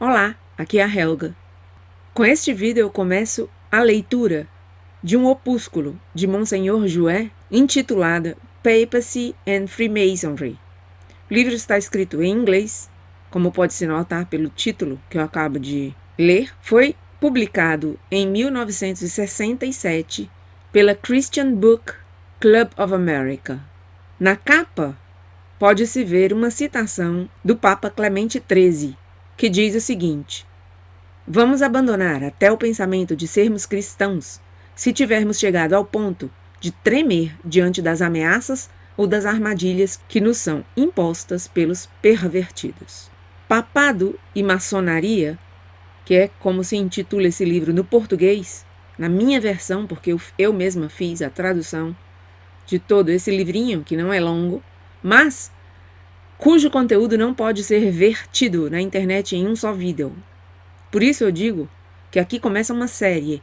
Olá, aqui é a Helga. Com este vídeo eu começo a leitura de um opúsculo de Monsenhor Jouin intitulado Papacy and Freemasonry. O livro está escrito em inglês, como pode-se notar pelo título que eu acabo de ler. Foi publicado em 1967 pela Christian Book Club of America. Na capa pode-se ver uma citação do Papa Clemente XIII, que diz o seguinte: vamos abandonar até o pensamento de sermos cristãos se tivermos chegado ao ponto de tremer diante das ameaças ou das armadilhas que nos são impostas pelos pervertidos. Papado e Maçonaria, que é como se intitula esse livro no português, na minha versão, porque eu mesma fiz a tradução de todo esse livrinho, que não é longo, mas cujo conteúdo não pode ser vertido na internet em um só vídeo. Por isso eu digo que aqui começa uma série.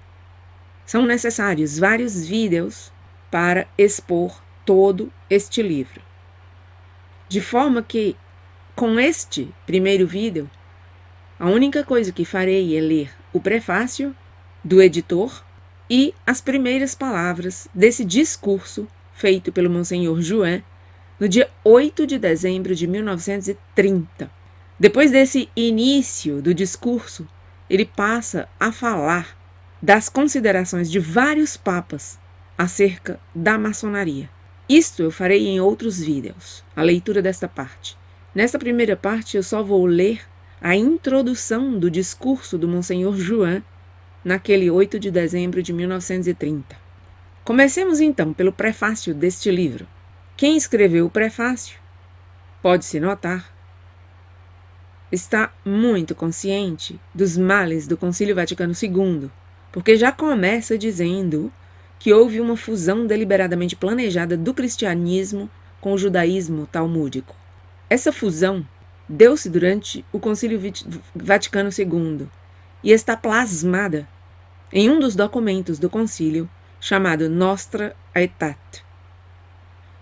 São necessários vários vídeos para expor todo este livro. De forma que, com este primeiro vídeo, a única coisa que farei é ler o prefácio do editor e as primeiras palavras desse discurso feito pelo Monsenhor Jouin no dia 8 de dezembro de 1930. Depois desse início do discurso, ele passa a falar das considerações de vários papas acerca da maçonaria. Isto eu farei em outros vídeos, a leitura desta parte. Nesta primeira parte eu só vou ler a introdução do discurso do Monsenhor Jouin naquele 8 de dezembro de 1930. Comecemos então pelo prefácio deste livro. Quem escreveu o prefácio, pode-se notar, está muito consciente dos males do Concílio Vaticano II, porque já começa dizendo que houve uma fusão deliberadamente planejada do cristianismo com o judaísmo talmúdico. Essa fusão deu-se durante o Concílio Vaticano II e está plasmada em um dos documentos do concílio chamado Nostra Aetate.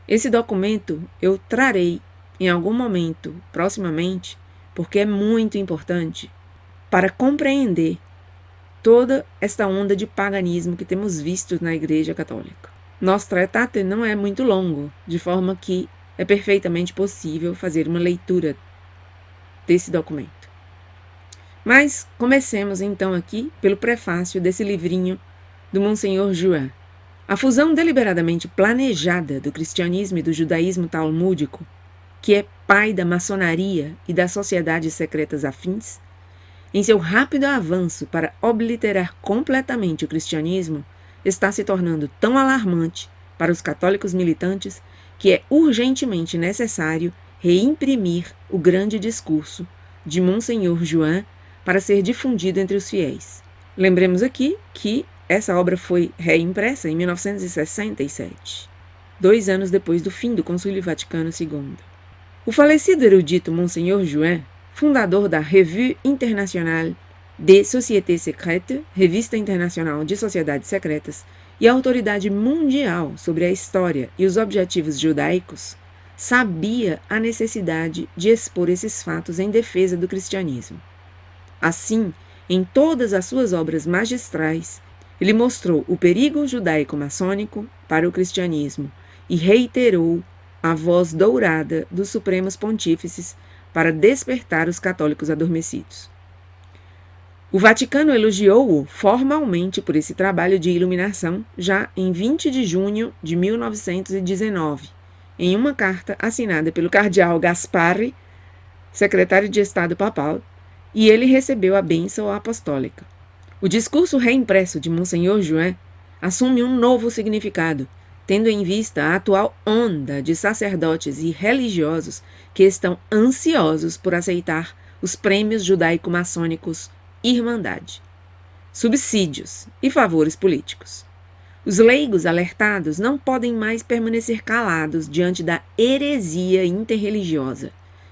Esse documento eu trarei em algum momento, proximamente, porque é muito importante para compreender toda esta onda de paganismo que temos visto na Igreja Católica. Nostra Aetate não é muito longo, de forma que é perfeitamente possível fazer uma leitura desse documento. Mas comecemos então aqui pelo prefácio desse livrinho do Monsenhor Jouin. A fusão deliberadamente planejada do cristianismo e do judaísmo talmúdico, que é pai da maçonaria e das sociedades secretas afins, em seu rápido avanço para obliterar completamente o cristianismo, está se tornando tão alarmante para os católicos militantes que é urgentemente necessário reimprimir o grande discurso de Monsenhor Jouin para ser difundido entre os fiéis. Lembremos aqui que essa obra foi reimpressa em 1967, 2 anos depois do fim do Concílio Vaticano II. O falecido erudito Monsenhor Jouin, fundador da Revue Internationale des Sociétés Secrètes, Revista Internacional de Sociedades Secretas, e autoridade mundial sobre a história e os objetivos judaicos, sabia a necessidade de expor esses fatos em defesa do cristianismo. Assim, em todas as suas obras magistrais, ele mostrou o perigo judaico-maçônico para o cristianismo e reiterou a voz dourada dos supremos pontífices para despertar os católicos adormecidos. O Vaticano elogiou-o formalmente por esse trabalho de iluminação já em 20 de junho de 1919, em uma carta assinada pelo cardeal Gasparri, secretário de Estado papal, e ele recebeu a bênção apostólica. O discurso reimpresso de Monsenhor Jouin assume um novo significado, tendo em vista a atual onda de sacerdotes e religiosos que estão ansiosos por aceitar os prêmios judaico-maçônicos Irmandade, subsídios e favores políticos. Os leigos alertados não podem mais permanecer calados diante da heresia interreligiosa,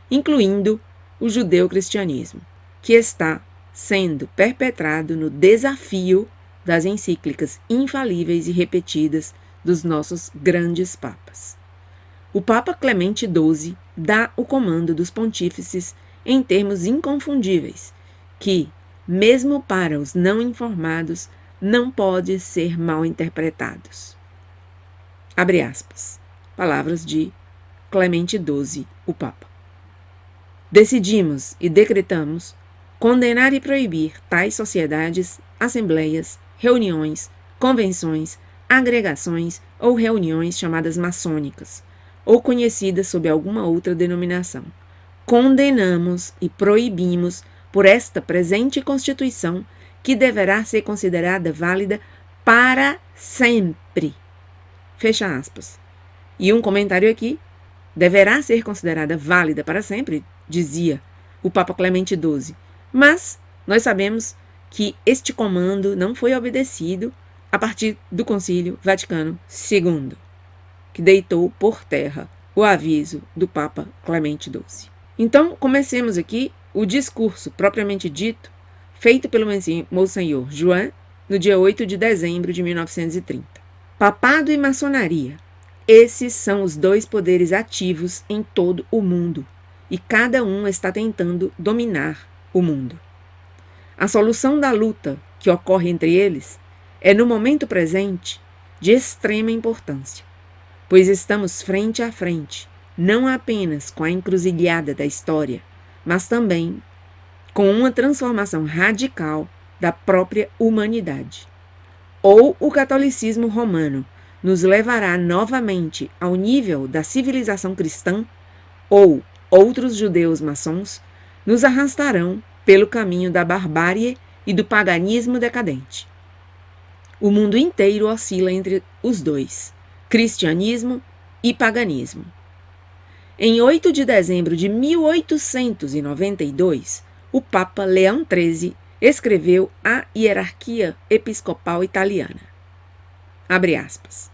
incluindo o judeu-cristianismo, que está sendo perpetrado no desafio das encíclicas infalíveis e repetidas dos nossos grandes papas. O Papa Clemente XII dá o comando dos pontífices em termos inconfundíveis que, mesmo para os não informados, não pode ser mal interpretados. Abre aspas. Palavras de Clemente XII, o Papa. Decidimos e decretamos condenar e proibir tais sociedades, assembleias, reuniões, convenções, agregações ou reuniões chamadas maçônicas, ou conhecidas sob alguma outra denominação. Condenamos e proibimos por esta presente Constituição, que deverá ser considerada válida para sempre. Fecha aspas. E um comentário aqui, deverá ser considerada válida para sempre, dizia o Papa Clemente XII. Mas nós sabemos que este comando não foi obedecido a partir do Concílio Vaticano II, que deitou por terra o aviso do Papa Clemente XII. Então, comecemos aqui o discurso propriamente dito, feito pelo Monsenhor Joan, no dia 8 de dezembro de 1930. Papado e maçonaria. Esses são os dois poderes ativos em todo o mundo, e cada um está tentando dominar o mundo. A solução da luta que ocorre entre eles é, no momento presente, de extrema importância, pois estamos frente a frente, não apenas com a encruzilhada da história, mas também com uma transformação radical da própria humanidade. Ou o catolicismo romano nos levará novamente ao nível da civilização cristã, ou outros judeus maçons nos arrastarão pelo caminho da barbárie e do paganismo decadente. O mundo inteiro oscila entre os dois, cristianismo e paganismo. Em 8 de dezembro de 1892, o Papa Leão XIII escreveu a Hierarquia Episcopal Italiana. Abre aspas.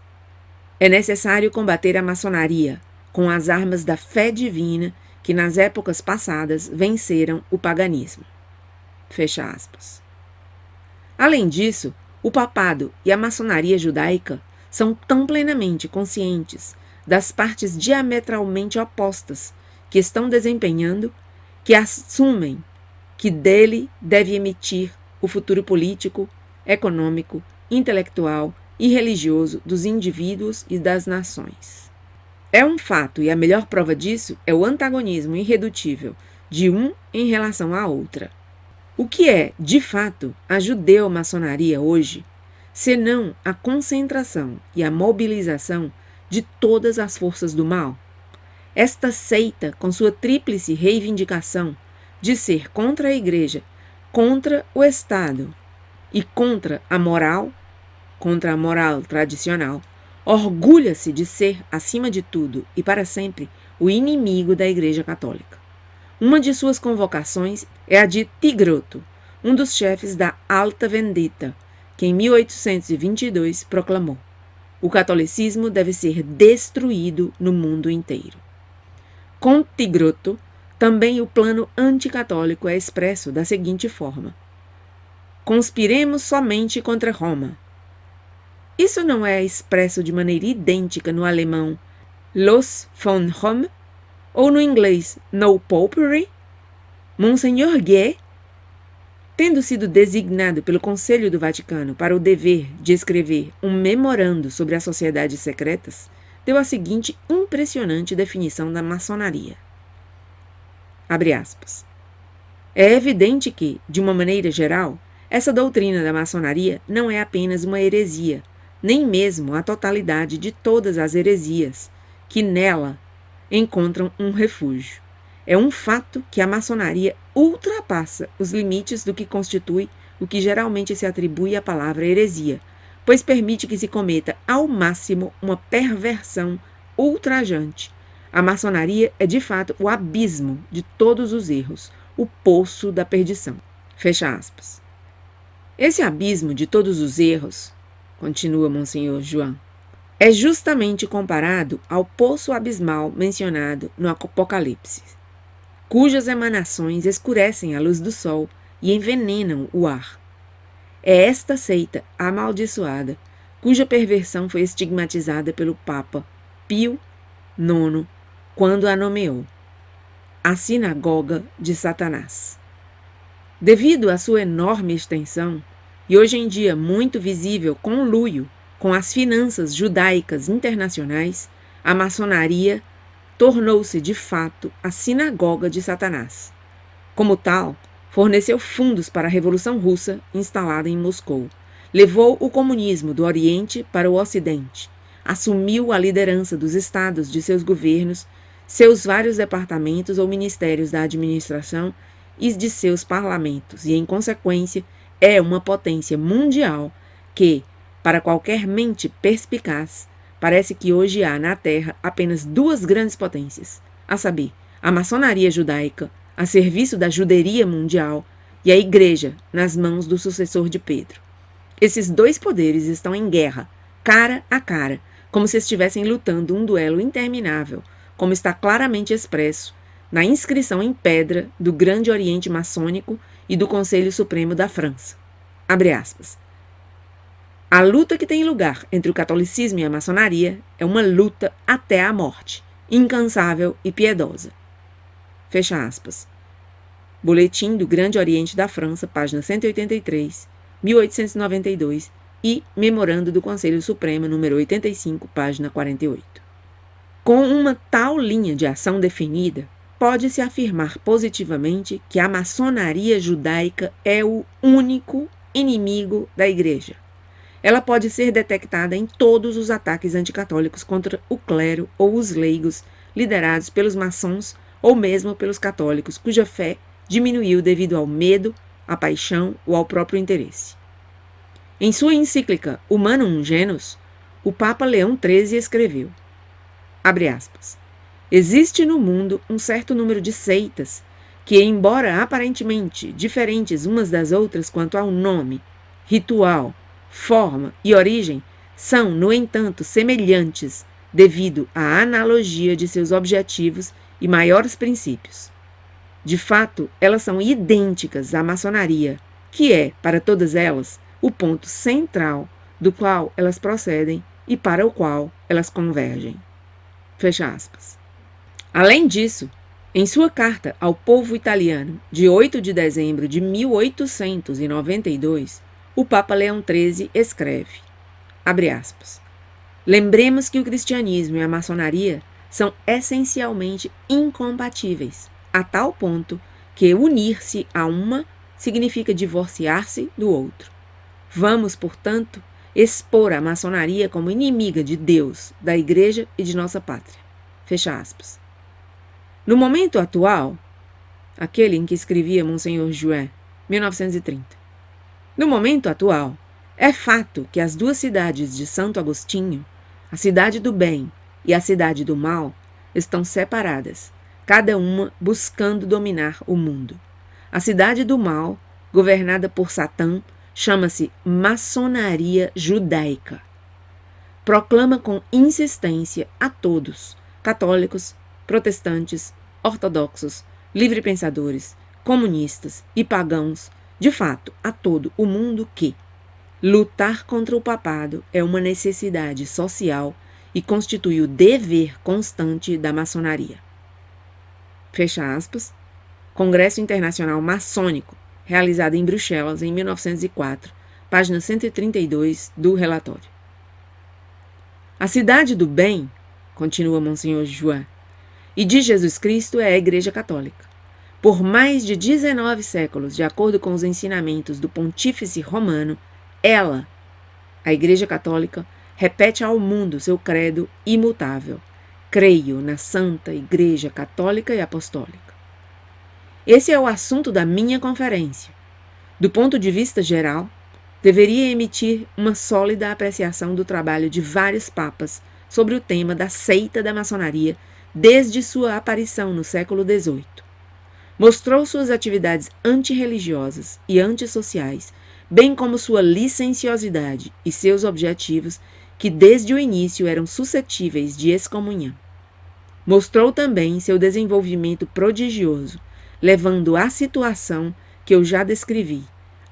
É necessário combater a maçonaria com as armas da fé divina que nas épocas passadas venceram o paganismo. Fecha aspas. Além disso, o papado e a maçonaria judaica são tão plenamente conscientes das partes diametralmente opostas que estão desempenhando que assumem que dele deve emitir o futuro político, econômico, intelectual e religioso dos indivíduos e das nações. É um fato, e a melhor prova disso é o antagonismo irredutível de um em relação à outra. O que é, de fato, a judeo-maçonaria hoje, senão a concentração e a mobilização de todas as forças do mal? Esta seita, com sua tríplice reivindicação de ser contra a Igreja, contra o Estado e contra a moral tradicional, orgulha-se de ser, acima de tudo e para sempre, o inimigo da Igreja Católica. Uma de suas convocações é a de Tigrotto, um dos chefes da Alta Vendita, que em 1822 proclamou: o catolicismo deve ser destruído no mundo inteiro. Com Tigrotto, também o plano anticatólico é expresso da seguinte forma: conspiremos somente contra Roma. Isso não é expresso de maneira idêntica no alemão Los von Rom ou no inglês No Popery? Monsenhor Gué, tendo sido designado pelo Conselho do Vaticano para o dever de escrever um memorando sobre as sociedades secretas, deu a seguinte impressionante definição da maçonaria. Abre aspas. É evidente que, de uma maneira geral, essa doutrina da maçonaria não é apenas uma heresia, nem mesmo a totalidade de todas as heresias que nela encontram um refúgio. É um fato que a maçonaria ultrapassa os limites do que constitui o que geralmente se atribui à palavra heresia, pois permite que se cometa ao máximo uma perversão ultrajante. A maçonaria é de fato o abismo de todos os erros, o poço da perdição. Fecha aspas. Esse abismo de todos os erros, continua Monsenhor Joan, é justamente comparado ao poço abismal mencionado no Apocalipse, cujas emanações escurecem a luz do sol e envenenam o ar. É esta seita amaldiçoada, cuja perversão foi estigmatizada pelo Papa Pio IX quando a nomeou a sinagoga de Satanás. Devido à sua enorme extensão, e hoje em dia muito visível conluio com as finanças judaicas internacionais, a maçonaria tornou-se de fato a sinagoga de Satanás. Como tal, forneceu fundos para a Revolução Russa instalada em Moscou, levou o comunismo do Oriente para o Ocidente, assumiu a liderança dos estados de seus governos, seus vários departamentos ou ministérios da administração e de seus parlamentos, e, em consequência, é uma potência mundial que, para qualquer mente perspicaz, parece que hoje há na Terra apenas duas grandes potências, a saber, a maçonaria judaica, a serviço da juderia mundial, e a Igreja, nas mãos do sucessor de Pedro. Esses dois poderes estão em guerra, cara a cara, como se estivessem lutando um duelo interminável, como está claramente expresso na inscrição em pedra do Grande Oriente Maçônico e do Conselho Supremo da França. Abre aspas. A luta que tem lugar entre o catolicismo e a maçonaria é uma luta até a morte, incansável e piedosa. Fecha aspas. Boletim do Grande Oriente da França, página 183, 1892 e Memorando do Conselho Supremo, número 85, página 48. Com uma tal linha de ação definida, pode-se afirmar positivamente que a maçonaria judaica é o único inimigo da Igreja. Ela pode ser detectada em todos os ataques anticatólicos contra o clero ou os leigos, liderados pelos maçons ou mesmo pelos católicos, cuja fé diminuiu devido ao medo, à paixão ou ao próprio interesse. Em sua encíclica Humanum Genus, o Papa Leão XIII escreveu, abre aspas, existe no mundo um certo número de seitas que, embora aparentemente diferentes umas das outras quanto ao nome, ritual, forma e origem, são, no entanto, semelhantes devido à analogia de seus objetivos e maiores princípios. De fato, elas são idênticas à maçonaria, que é, para todas elas, o ponto central do qual elas procedem e para o qual elas convergem. Fecha aspas. Além disso, em sua carta ao povo italiano, de 8 de dezembro de 1892, o Papa Leão XIII escreve, abre aspas, lembremos que o cristianismo e a maçonaria são essencialmente incompatíveis, a tal ponto que unir-se a uma significa divorciar-se do outro. Vamos, portanto, expor a maçonaria como inimiga de Deus, da Igreja e de nossa pátria. Fecha aspas. No momento atual, aquele em que escrevia Monsenhor Jouin, 1930, no momento atual, é fato que as duas cidades de Santo Agostinho, a cidade do bem e a cidade do mal, estão separadas, cada uma buscando dominar o mundo. A cidade do mal, governada por Satã, chama-se maçonaria judaica. Proclama com insistência a todos, católicos, protestantes, ortodoxos, livre-pensadores, comunistas e pagãos, de fato, a todo o mundo que lutar contra o papado é uma necessidade social e constitui o dever constante da maçonaria. Fecha aspas. Congresso Internacional Maçônico, realizado em Bruxelas em 1904, página 132 do relatório. A cidade do bem, continua Monsenhor Jouin, e de Jesus Cristo é a Igreja Católica. Por mais de 19 séculos, de acordo com os ensinamentos do Pontífice Romano, ela, a Igreja Católica, repete ao mundo seu credo imutável. Creio na Santa Igreja Católica e Apostólica. Esse é o assunto da minha conferência. Do ponto de vista geral, deveria emitir uma sólida apreciação do trabalho de vários papas sobre o tema da seita da maçonaria desde sua aparição no século XVIII. Mostrou suas atividades antirreligiosas e antissociais, bem como sua licenciosidade e seus objetivos, que desde o início eram suscetíveis de excomunhão. Mostrou também seu desenvolvimento prodigioso, levando à situação que eu já descrevi,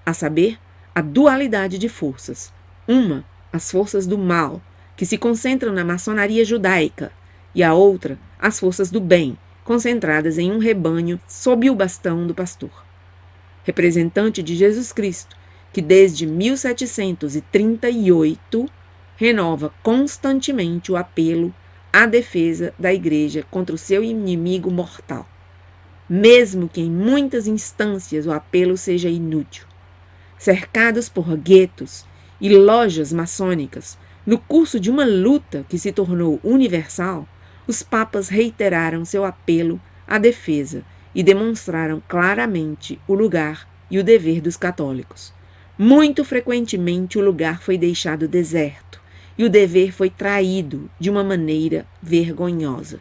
a saber, a dualidade de forças. Uma, as forças do mal, que se concentram na maçonaria judaica, e a outra, as forças do bem, concentradas em um rebanho sob o bastão do pastor. representante de Jesus Cristo, que desde 1738 renova constantemente o apelo à defesa da Igreja contra o seu inimigo mortal, mesmo que em muitas instâncias o apelo seja inútil. Cercados por guetos e lojas maçônicas, no curso de uma luta que se tornou universal, os papas reiteraram seu apelo à defesa e demonstraram claramente o lugar e o dever dos católicos. Muito frequentemente o lugar foi deixado deserto e o dever foi traído de uma maneira vergonhosa.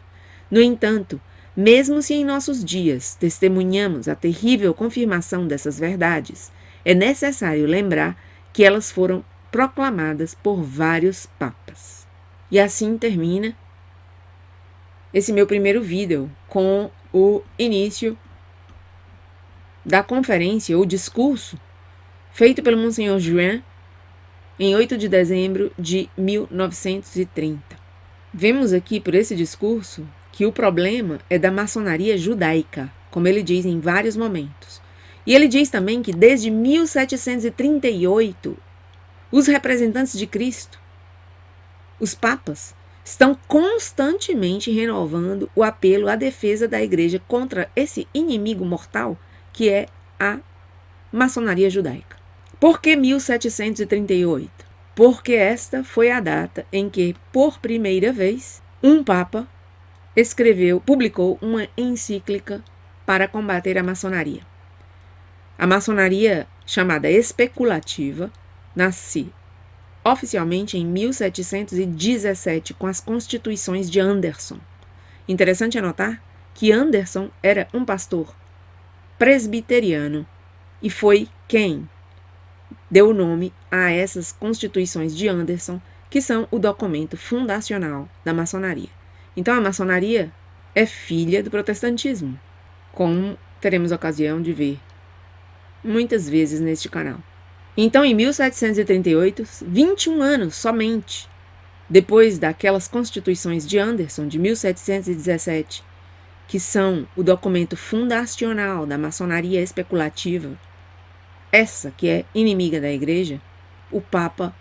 No entanto, mesmo se em nossos dias testemunhamos a terrível confirmação dessas verdades, é necessário lembrar que elas foram proclamadas por vários papas. E assim termina esse meu primeiro vídeo com o início da conferência ou discurso feito pelo Monsenhor Juin em 8 de dezembro de 1930. Vemos aqui por esse discurso que o problema é da maçonaria judaica, como ele diz em vários momentos. E ele diz também que desde 1738, os representantes de Cristo, os papas, estão constantemente renovando o apelo à defesa da Igreja contra esse inimigo mortal que é a maçonaria judaica. Por que 1738? Porque esta foi a data em que, por primeira vez, um papa publicou uma encíclica para combater a maçonaria. A maçonaria, chamada especulativa, nasce oficialmente em 1717 com as Constituições de Anderson. Interessante anotar que Anderson era um pastor presbiteriano e foi quem deu o nome a essas Constituições de Anderson, que são o documento fundacional da maçonaria. Então a maçonaria é filha do protestantismo, como teremos ocasião de ver muitas vezes neste canal. Então, em 1738, 21 anos somente depois daquelas Constituições de Anderson, de 1717, que são o documento fundacional da maçonaria especulativa, essa que é inimiga da Igreja, o Papa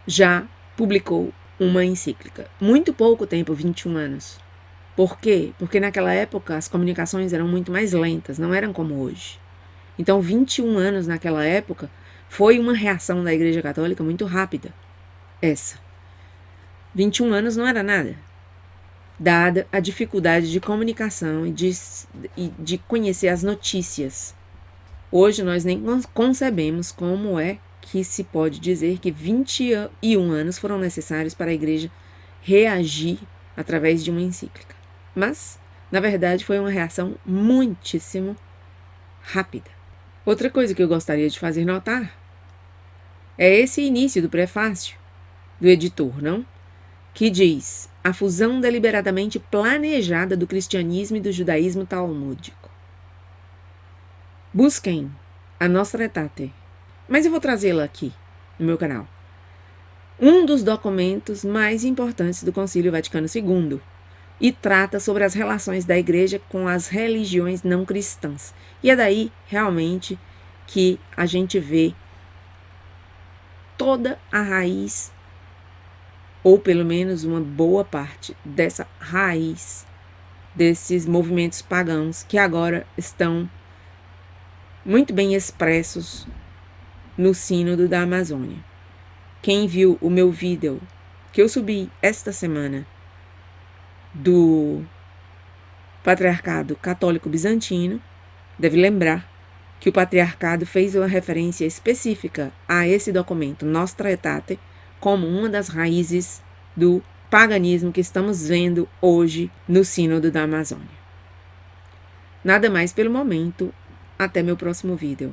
já publicou uma encíclica. Muito pouco tempo, 21 anos. Por quê? Porque naquela época as comunicações eram muito mais lentas, não eram como hoje. Então, 21 anos naquela época foi uma reação da Igreja Católica muito rápida. Essa. 21 anos não era nada, dada a dificuldade de comunicação e de conhecer as notícias. Hoje nós nem concebemos como é que se pode dizer que 21 anos foram necessários para a Igreja reagir através de uma encíclica. Mas, na verdade, foi uma reação muitíssimo rápida. Outra coisa que eu gostaria de fazer notar é esse início do prefácio do editor, não? Que diz: a fusão deliberadamente planejada do cristianismo e do judaísmo talmúdico. Busquem a Nostra Aetate, mas eu vou trazê-la aqui no meu canal. Um dos documentos mais importantes do Concílio Vaticano II e trata sobre as relações da Igreja com as religiões não cristãs. E é daí, realmente, que a gente vê toda a raiz, ou pelo menos uma boa parte dessa raiz desses movimentos pagãos que agora estão muito bem expressos no Sínodo da Amazônia. Quem viu o meu vídeo que eu subi esta semana do Patriarcado Católico Bizantino deve lembrar que o Patriarcado fez uma referência específica a esse documento, Nostra Aetate, como uma das raízes do paganismo que estamos vendo hoje no Sínodo da Amazônia. Nada mais pelo momento, até meu próximo vídeo.